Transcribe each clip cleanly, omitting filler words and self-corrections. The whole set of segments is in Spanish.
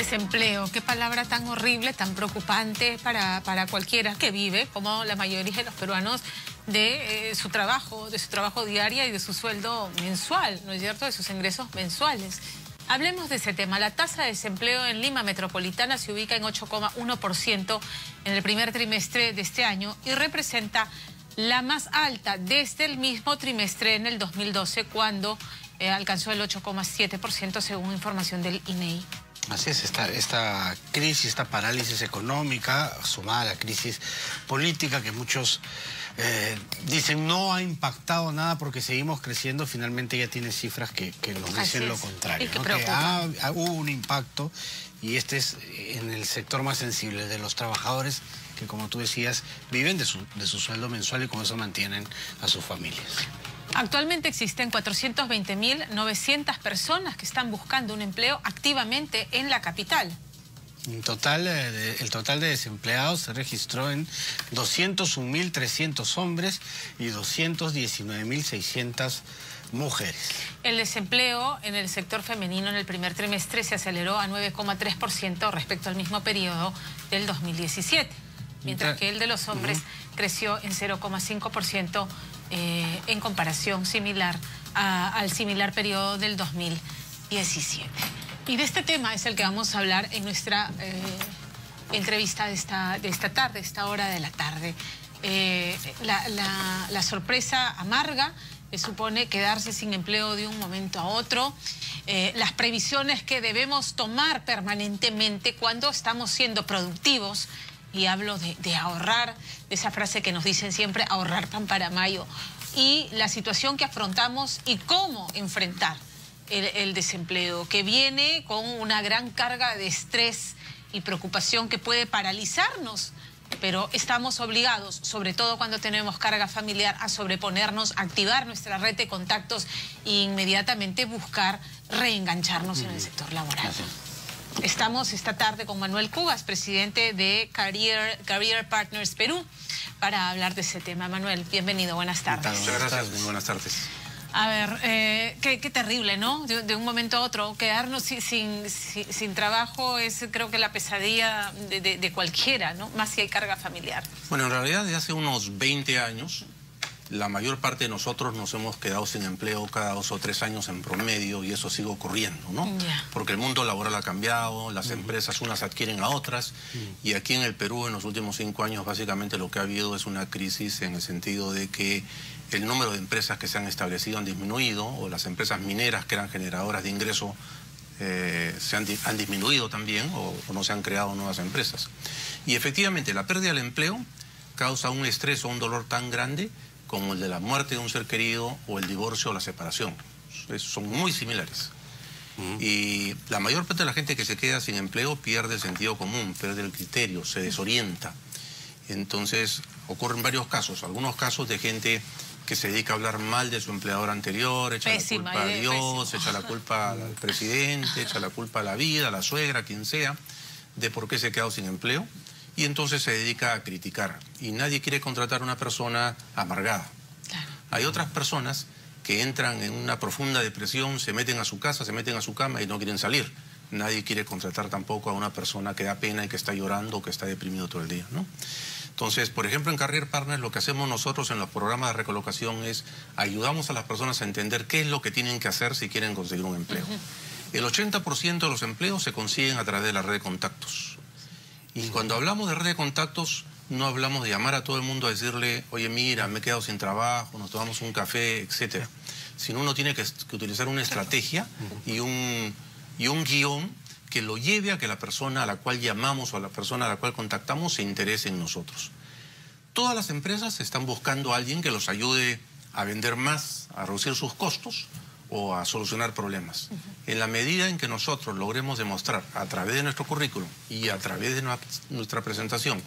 Desempleo, qué palabra tan horrible, tan preocupante para cualquiera que vive, como la mayoría de los peruanos, de su trabajo diario y de su sueldo mensual, ¿no es cierto?, de sus ingresos mensuales. Hablemos de ese tema. La tasa de desempleo en Lima Metropolitana se ubica en 8,1% en el primer trimestre de este año y representa la más alta desde el mismo trimestre en el 2012, cuando alcanzó el 8,7% según información del INEI. Así es, esta crisis, esta parálisis económica, sumada a la crisis política que muchos dicen no ha impactado nada porque seguimos creciendo, finalmente ya tiene cifras que nos dicen lo contrario, ¿no? Que hubo un impacto, y este es en el sector más sensible, de los trabajadores que, como tú decías, viven de su sueldo mensual y con eso mantienen a sus familias. Actualmente existen 420.900 personas que están buscando un empleo activamente en la capital. El total de desempleados se registró en 201.300 hombres y 219.600 mujeres. El desempleo en el sector femenino en el primer trimestre se aceleró a 9,3% respecto al mismo periodo del 2017, mientras que el de los hombres creció en 0,5% en comparación al similar periodo del 2017. Y de este tema es el que vamos a hablar en nuestra entrevista de esta tarde, esta hora de la tarde. La sorpresa amarga supone quedarse sin empleo de un momento a otro. Las previsiones que debemos tomar permanentemente cuando estamos siendo productivos. Y hablo de ahorrar, de esa frase que nos dicen siempre, ahorrar pan para mayo. Y la situación que afrontamos y cómo enfrentar el desempleo, que viene con una gran carga de estrés y preocupación que puede paralizarnos, pero estamos obligados, sobre todo cuando tenemos carga familiar, a sobreponernos, a activar nuestra red de contactos e inmediatamente buscar reengancharnos en el sector laboral. Gracias. Estamos esta tarde con Manuel Cubas, presidente de Career Partners Perú, para hablar de ese tema. Manuel, bienvenido, buenas tardes. Muchas gracias, muy buenas tardes. A ver, qué terrible, ¿no? De un momento a otro, quedarnos sin trabajo es, creo que, la pesadilla de cualquiera, ¿no? Más si hay carga familiar. Bueno, en realidad desde hace unos 20 años, la mayor parte de nosotros nos hemos quedado sin empleo cada 2 o 3 años en promedio, y eso sigue ocurriendo, ¿no? Porque el mundo laboral ha cambiado, las empresas unas adquieren a otras, y aquí en el Perú en los últimos 5 años básicamente lo que ha habido es una crisis en el sentido de que el número de empresas que se han establecido han disminuido, o las empresas mineras que eran generadoras de ingreso han disminuido también, o no se han creado nuevas empresas. Y efectivamente la pérdida del empleo causa un estrés o un dolor tan grande como el de la muerte de un ser querido o el divorcio o la separación. Son muy similares. Y la mayor parte de la gente que se queda sin empleo pierde el sentido común, pierde el criterio, se desorienta. Entonces ocurren varios casos, algunos casos de gente que se dedica a hablar mal de su empleador anterior, echa la culpa a Dios, echa la culpa al presidente, echa la culpa a la vida, a la suegra, a quien sea, de por qué se ha quedado sin empleo. Y entonces se dedica a criticar. Y nadie quiere contratar a una persona amargada. Claro. Hay otras personas que entran en una profunda depresión, se meten a su casa, se meten a su cama y no quieren salir. Nadie quiere contratar tampoco a una persona que da pena y que está llorando o que está deprimido todo el día, ¿no? Entonces, por ejemplo, en Career Partners lo que hacemos nosotros en los programas de recolocación es ayudamos a las personas a entender qué es lo que tienen que hacer si quieren conseguir un empleo. El 80% de los empleos se consiguen a través de la red de contactos. Y cuando hablamos de red de contactos, no hablamos de llamar a todo el mundo a decirle, oye, mira, me he quedado sin trabajo, nos tomamos un café, etc. Sino uno tiene que utilizar una estrategia y un guión que lo lleve a que la persona a la cual llamamos o a la persona a la cual contactamos se interese en nosotros. Todas las empresas están buscando a alguien que los ayude a vender más, a reducir sus costos o a solucionar problemas. En la medida en que nosotros logremos demostrar a través de nuestro currículum y a través de nuestra presentación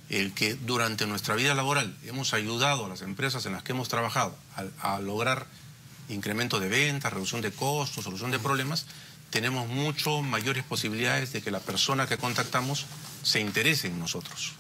el que durante nuestra vida laboral hemos ayudado a las empresas en las que hemos trabajado a lograr incremento de ventas, reducción de costos, solución de problemas, tenemos mucho mayores posibilidades de que la persona que contactamos se interese en nosotros.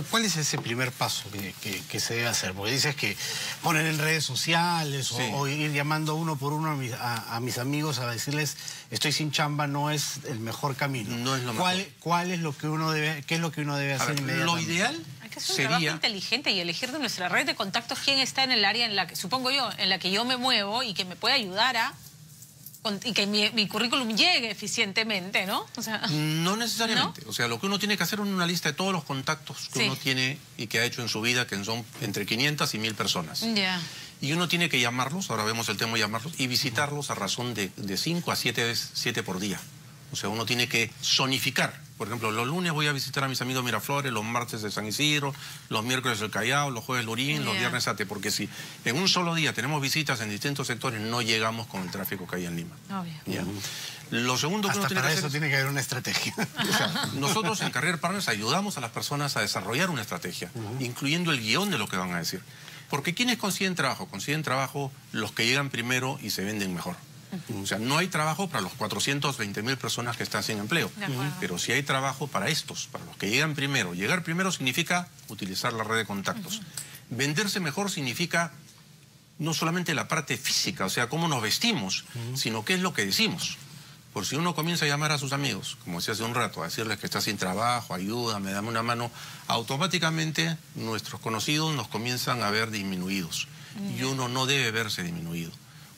¿Cuál es ese primer paso que se debe hacer? Porque dices que poner en redes sociales o ir llamando uno por uno a mis amigos a decirles estoy sin chamba no es el mejor camino. No es lo mejor. ¿Cuál es lo que uno debe, qué es lo que uno debe hacer inmediatamente? Lo ideal hay que hacer un trabajo inteligente y elegir de nuestra red de contactos quién está en el área en la que, supongo yo, en la que yo me muevo y que me puede ayudar y que mi currículum llegue eficientemente, ¿no? O sea, no necesariamente. ¿no? O sea, lo que uno tiene que hacer es una lista de todos los contactos que uno tiene y que ha hecho en su vida, que son entre 500 y 1000 personas. Ya. Y uno tiene que llamarlos, ahora vemos el tema de llamarlos, y visitarlos a razón de 5 a 7 por día. O sea, uno tiene que zonificar. Por ejemplo, los lunes voy a visitar a mis amigos Miraflores, los martes de San Isidro, los miércoles del Callao, los jueves Lurín, los viernes Ate, porque si en un solo día tenemos visitas en distintos sectores, no llegamos con el tráfico que hay en Lima. Obvio. Lo segundo que uno tiene que hacer tiene que haber una estrategia. O sea, nosotros en Career Partners ayudamos a las personas a desarrollar una estrategia, incluyendo el guión de lo que van a decir. Porque ¿quiénes consiguen trabajo? Consiguen trabajo los que llegan primero y se venden mejor. O sea, no hay trabajo para los 420.000 personas que están sin empleo, pero sí hay trabajo para estos, para los que llegan primero. Llegar primero significa utilizar la red de contactos. Venderse mejor significa no solamente la parte física, o sea, cómo nos vestimos, sino qué es lo que decimos. Por si uno comienza a llamar a sus amigos, como decía hace un rato, a decirles que está sin trabajo, ayúdame, dame una mano, automáticamente nuestros conocidos nos comienzan a ver disminuidos. Y uno no debe verse disminuido.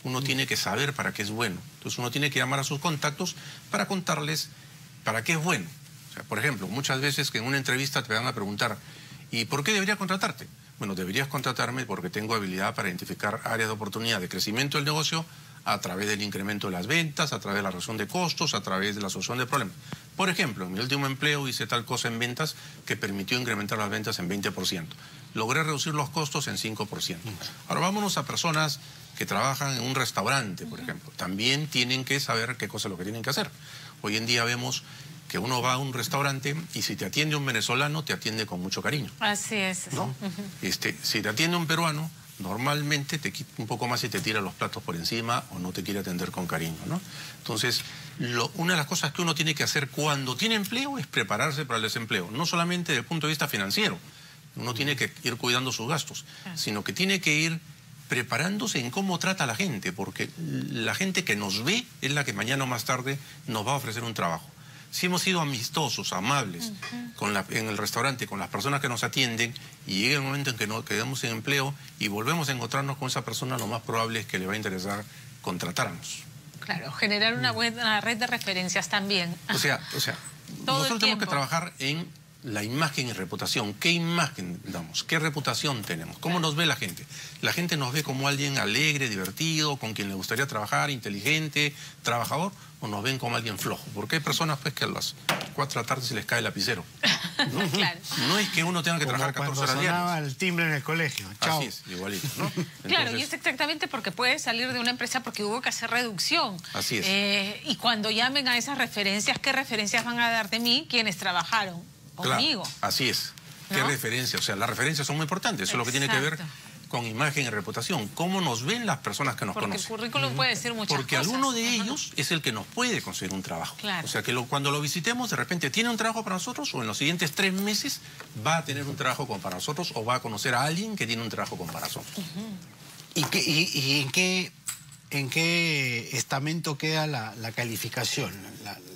Uno tiene que saber para qué es bueno. Entonces uno tiene que llamar a sus contactos para contarles para qué es bueno. O sea, por ejemplo, muchas veces que en una entrevista te van a preguntar, ¿y por qué debería contratarte? Bueno, deberías contratarme porque tengo habilidad para identificar áreas de oportunidad de crecimiento del negocio a través del incremento de las ventas, a través de la reducción de costos, a través de la solución de problemas. Por ejemplo, en mi último empleo hice tal cosa en ventas que permitió incrementar las ventas en 20%. Logré reducir los costos en 5%. Ahora vámonos a personas que trabajan en un restaurante, por ejemplo. También tienen que saber qué cosa es lo que tienen que hacer. Hoy en día vemos que uno va a un restaurante y si te atiende un venezolano, te atiende con mucho cariño. Así es. ¿No? Si te atiende un peruano, normalmente te quita un poco más y te tira los platos por encima o no te quiere atender con cariño, ¿no? Entonces, una de las cosas que uno tiene que hacer cuando tiene empleo es prepararse para el desempleo. No solamente desde el punto de vista financiero. Uno tiene que ir cuidando sus gastos, sino que tiene que ir preparándose en cómo trata a la gente, porque la gente que nos ve es la que mañana o más tarde nos va a ofrecer un trabajo. Si hemos sido amistosos, amables en el restaurante, con las personas que nos atienden, y llega el momento en que nos quedamos sin empleo y volvemos a encontrarnos con esa persona, lo más probable es que le va a interesar contratarnos. Claro, generar una buena red de referencias también. O sea nosotros tenemos que trabajar en la imagen y reputación. ¿Qué imagen damos? ¿Qué reputación tenemos? ¿Cómo nos ve la gente? La gente nos ve como alguien alegre, divertido, con quien le gustaría trabajar, inteligente, trabajador, o nos ven como alguien flojo. Porque hay personas pues que a las 4 de la tarde se les cae el lapicero. ¿No? Claro. No es que uno tenga que trabajar 14 horas diarias. Sonaba el timbre en el colegio. Chao. Así es, igualito, ¿no? Entonces, claro, y es exactamente porque puede salir de una empresa porque hubo que hacer reducción. Así es. Y cuando llamen a esas referencias, ¿qué referencias van a dar de mí quienes trabajaron conmigo? Claro, así es. ¿Qué ¿No? referencias? O sea, las referencias son muy importantes. Eso es lo que tiene que ver con imagen y reputación. ¿Cómo nos ven las personas que nos conocen? Porque el currículum puede decir muchas Porque cosas. alguno de ellos es el que nos puede conseguir un trabajo. Claro. O sea, que cuando lo visitemos, de repente tiene un trabajo para nosotros o en los siguientes 3 meses va a tener un trabajo para nosotros o va a conocer a alguien que tiene un trabajo para nosotros. ¿Y en qué estamento queda la calificación,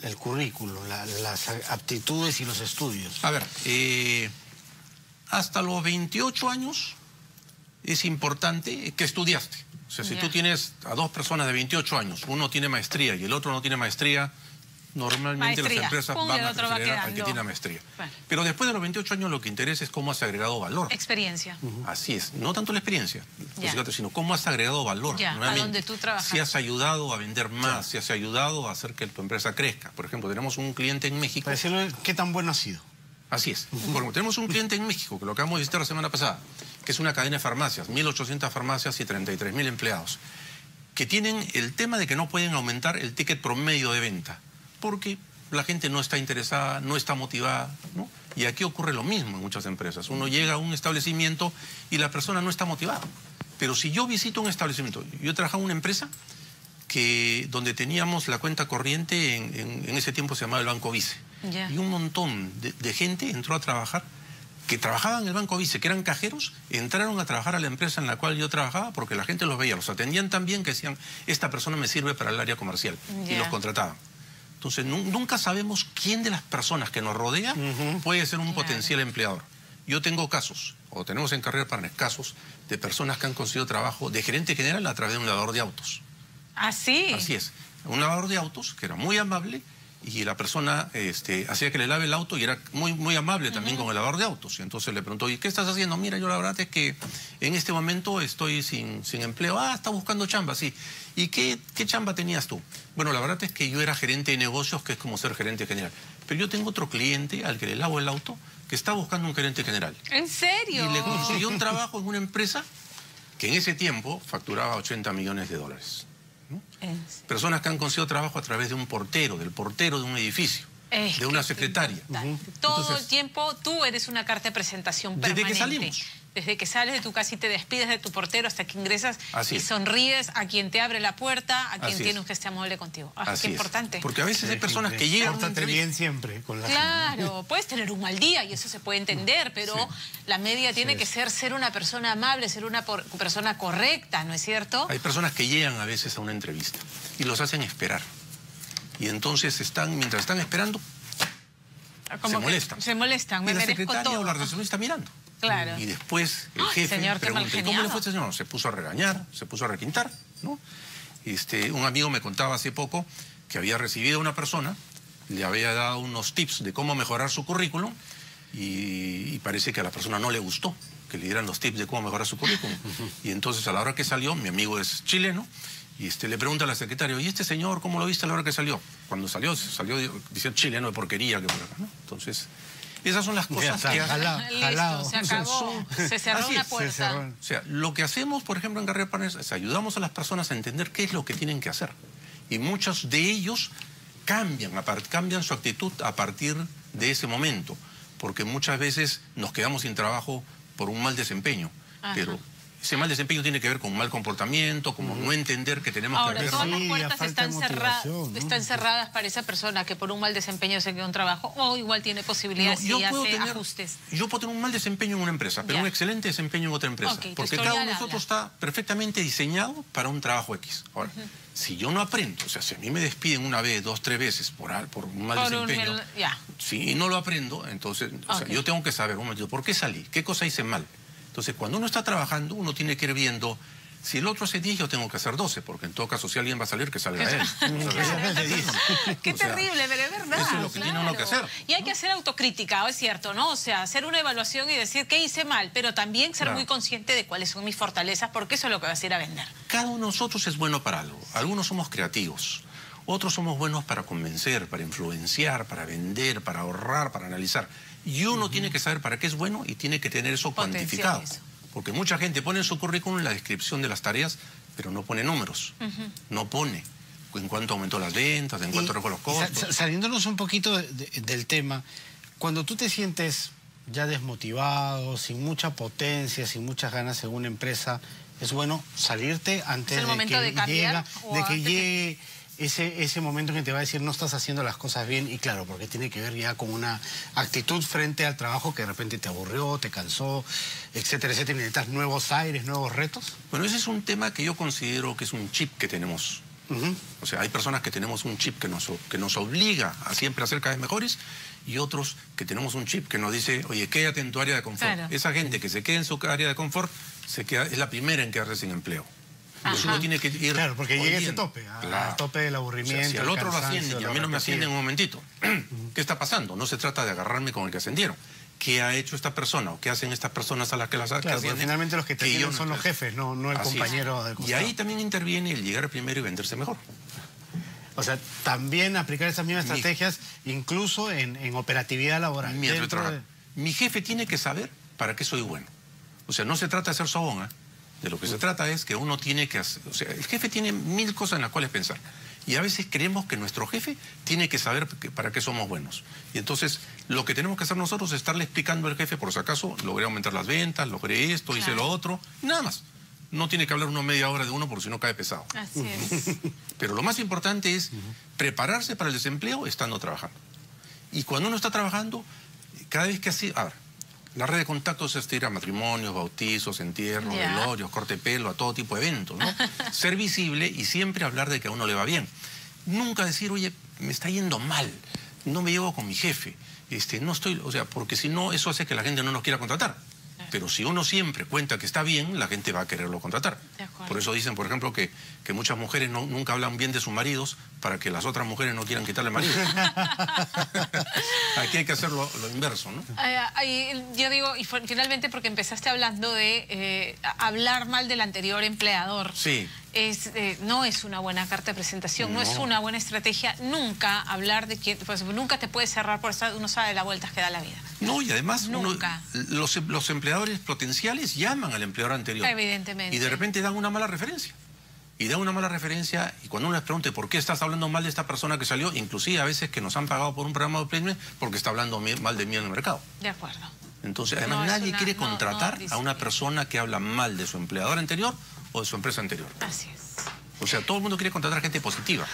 el currículum, las aptitudes y los estudios? A ver, hasta los 28 años es importante que estudiaste. O sea, si tú tienes a 2 personas de 28 años, uno tiene maestría y el otro no tiene maestría, normalmente las empresas van a preferir al que tiene maestría. Bueno. Pero después de los 28 años lo que interesa es cómo has agregado valor. Experiencia. Así es, no tanto la experiencia, sino cómo has agregado valor. A donde tú trabajas. Si has ayudado a vender más, si has ayudado a hacer que tu empresa crezca. Por ejemplo, tenemos un cliente en México. Para decirlo, ¿qué tan bueno ha sido? Así es. Porque tenemos un cliente en México, que lo acabamos de visitar la semana pasada, que es una cadena de farmacias, 1.800 farmacias y 33.000 empleados, que tienen el tema de que no pueden aumentar el ticket promedio de venta, porque la gente no está interesada, no está motivada, ¿no? Y aquí ocurre lo mismo en muchas empresas. Uno llega a un establecimiento y la persona no está motivada. Pero si yo visito un establecimiento, yo he trabajado en una empresa donde teníamos la cuenta corriente, en ese tiempo se llamaba el Banco Vice. Y un montón de gente entró a trabajar que trabajaban en el Banco Vice, que eran cajeros, entraron a trabajar a la empresa en la cual yo trabajaba porque la gente los veía, los atendían tan bien que decían, esta persona me sirve para el área comercial, y los contrataban. Entonces, nunca sabemos quién de las personas que nos rodea puede ser un potencial empleador. Yo tengo casos, o tenemos en Career Partners casos, de personas que han conseguido trabajo de gerente general a través de un lavador de autos. ¿Ah, sí? Así es. Un lavador de autos que era muy amable y la persona hacía que le lave el auto y era muy amable también con el lavador de autos. Y entonces le preguntó, ¿y qué estás haciendo? Mira, yo la verdad es que en este momento estoy sin empleo. Ah, está buscando chamba, sí. ¿Y qué chamba tenías tú? Bueno, la verdad es que yo era gerente de negocios, que es como ser gerente general. Pero yo tengo otro cliente al que le lavo el auto que está buscando un gerente general. ¿En serio? Y le consiguió un trabajo en una empresa que en ese tiempo facturaba 80 millones de dólares. ¿No? Personas que han conseguido trabajo a través de un portero, del portero de un edificio, de una secretaria. Todo el tiempo tú eres una carta de presentación permanente. Desde que salimos. Desde que sales de tu casa y te despides de tu portero hasta que ingresas y es. sonríes a quien te abre la puerta, a quien tiene un gesto amable contigo. Qué importante. Porque a veces hay personas que llegan... Pórtate bien siempre con la Claro, puedes tener un mal día y eso se puede entender, pero la media tiene que ser una persona amable, ser una persona correcta, ¿no es cierto? Hay personas que llegan a veces a una entrevista y los hacen esperar. Y entonces mientras están esperando, se molestan. Se molestan, me y la merezco secretaria todo. o la recepcionista mirando. Claro. Y después el jefe señor, pregunta, ¿y cómo le fue a este señor? Se puso a regañar, se puso a requintar, ¿no? Un amigo me contaba hace poco que había recibido a una persona, le había dado unos tips de cómo mejorar su currículum y parece que a la persona no le gustó que le dieran los tips de cómo mejorar su currículum. Y entonces a la hora que salió, mi amigo es chileno, y le pregunta a la secretaria, ¿y este señor cómo lo viste a la hora que salió? Cuando salió diciendo chileno de porquería, que por acá, ¿no? Entonces... esas son las cosas que... Listo, se acabó. Se cerró una puerta. O sea, lo que hacemos, por ejemplo, en Career Partners es ayudamos a las personas a entender qué es lo que tienen que hacer. Y muchos de ellos cambian su actitud a partir de ese momento. Porque muchas veces nos quedamos sin trabajo por un mal desempeño. Pero ese mal desempeño tiene que ver con un mal comportamiento, como no entender que tenemos que hacer... Todas las puertas están cerradas para esa persona que por un mal desempeño se queda un trabajo o igual tiene posibilidades y hace ajustes. Yo puedo tener un mal desempeño en una empresa, pero un excelente desempeño en otra empresa. Porque cada uno de nosotros está perfectamente diseñado para un trabajo X. Ahora, si yo no aprendo, o sea, si a mí me despiden una vez, 2, 3 veces por un mal desempeño, si no lo aprendo, entonces yo tengo que saber, un momentito, ¿por qué salí? ¿Qué cosa hice mal? Entonces, cuando uno está trabajando, uno tiene que ir viendo, si el otro hace 10, yo tengo que hacer 12, porque en todo caso, si alguien va a salir, que salga él. Qué terrible, pero es verdad. Eso es lo que tiene uno que hacer. Y hay que hacer autocrítica, es cierto, ¿no? O sea, hacer una evaluación y decir qué hice mal, pero también ser muy consciente de cuáles son mis fortalezas, porque eso es lo que vas a ir a vender. Cada uno de nosotros es bueno para algo. Algunos somos creativos, otros somos buenos para convencer, para influenciar, para vender, para ahorrar, para analizar. Y uno tiene que saber para qué es bueno y tiene que tener eso cuantificado. Porque mucha gente pone en su currículum la descripción de las tareas, pero no pone números. No pone en cuánto aumentó las ventas, en cuánto redujo los costos. Saliéndonos un poquito del tema, cuando tú te sientes ya desmotivado, sin mucha potencia, sin muchas ganas en una empresa, es bueno salirte antes de que llegue ese momento en que te va a decir no estás haciendo las cosas bien, y claro, porque tiene que ver ya con una actitud frente al trabajo que de repente te aburrió, te cansó, etcétera, etcétera, y necesitas nuevos aires, nuevos retos. Bueno, ese es un tema que yo considero que es un chip que tenemos. O sea, hay personas que tenemos un chip que nos obliga a siempre a ser cada vez mejores, y otros que tenemos un chip que nos dice, oye, quédate en tu área de confort. Claro. Esa gente que se queda en su área de confort es la primera en quedarse sin empleo. Entonces uno tiene que ir... Claro, porque llega ese tope, al tope del aburrimiento. O sea, si al otro lo ascienden y a mí no me ascienden un momentito, ¿qué está pasando? No se trata de agarrarme con el que ascendieron. ¿Qué ha hecho esta persona o qué hacen estas personas a las que las ascienden? Claro, finalmente los que te ascienden son los jefes, no el compañero del costado. Y ahí también interviene el llegar primero y venderse mejor. O sea, también aplicar esas mismas estrategias incluso en operatividad laboral. Mi jefe tiene que saber para qué soy bueno. O sea, no se trata de ser sobón, De lo que se trata es que uno tiene que hacer... O sea, el jefe tiene 1000 cosas en las cuales pensar. Y a veces creemos que nuestro jefe tiene que saber para qué somos buenos. Y entonces, lo que tenemos que hacer nosotros es estarle explicando al jefe, por si acaso, logré aumentar las ventas, logré esto, hice lo otro, y nada más. No tiene que hablar uno media hora de uno porque si no cae pesado. Así es. Pero lo más importante es prepararse para el desempleo estando trabajando. Y cuando uno está trabajando, cada vez que así... A ver, La red de contactos es ir a matrimonios, bautizos, entierros, velorios, corte de pelo, a todo tipo de eventos, ¿no? Ser visible y siempre hablar de que a uno le va bien. Nunca decir, oye, me está yendo mal, no me llevo con mi jefe, no estoy, o sea, porque si no, eso hace que la gente no nos quiera contratar. Pero si uno siempre cuenta que está bien, la gente va a quererlo contratar. Por eso dicen, por ejemplo, que muchas mujeres nunca hablan bien de sus maridos para que las otras mujeres no quieran quitarle marido. Aquí hay que hacer lo inverso, ¿no? Yo digo, y finalmente porque empezaste hablando de hablar mal del anterior empleador. Sí. No es una buena carta de presentación, no es una buena estrategia nunca hablar de quién, pues nunca te puedes cerrar por eso, uno sabe las vueltas que da la vida. No, y además los empleadores potenciales llaman al empleador anterior. Evidentemente. Y de repente dan una mala referencia. Y cuando uno les pregunte por qué estás hablando mal de esta persona que salió, inclusive a veces que nos han pagado por un programa de placement porque está hablando mal de mí en el mercado. De acuerdo. Entonces, además, nadie quiere contratar a una persona que habla mal de su empleador anterior o de su empresa anterior. Así es. O sea, todo el mundo quiere contratar gente positiva.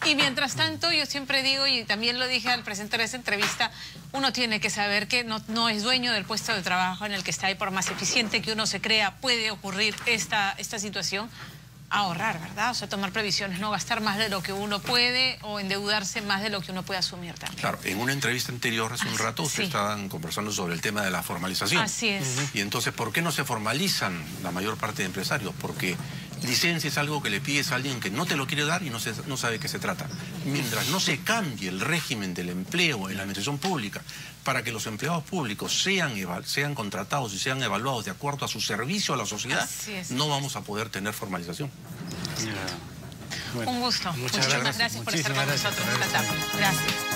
Y mientras tanto, yo siempre digo, y también lo dije al presentar esa entrevista, uno tiene que saber que no es dueño del puesto de trabajo en el que está, y por más eficiente que uno se crea, puede ocurrir esta situación. Ahorrar, ¿verdad? O sea, tomar previsiones, no gastar más de lo que uno puede o endeudarse más de lo que uno puede asumir también. Claro, en una entrevista anterior hace un rato ustedes estaban conversando sobre el tema de la formalización. Así es. Y entonces, ¿por qué no se formalizan la mayor parte de empresarios? Porque licencia es algo que le pides a alguien que no te lo quiere dar y no sabe de qué se trata. Mientras no se cambie el régimen del empleo en la administración pública para que los empleados públicos sean contratados y sean evaluados de acuerdo a su servicio a la sociedad, no vamos a poder tener formalización. Bueno, un gusto. Muchísimas gracias por estar con nosotros esta tarde. Gracias.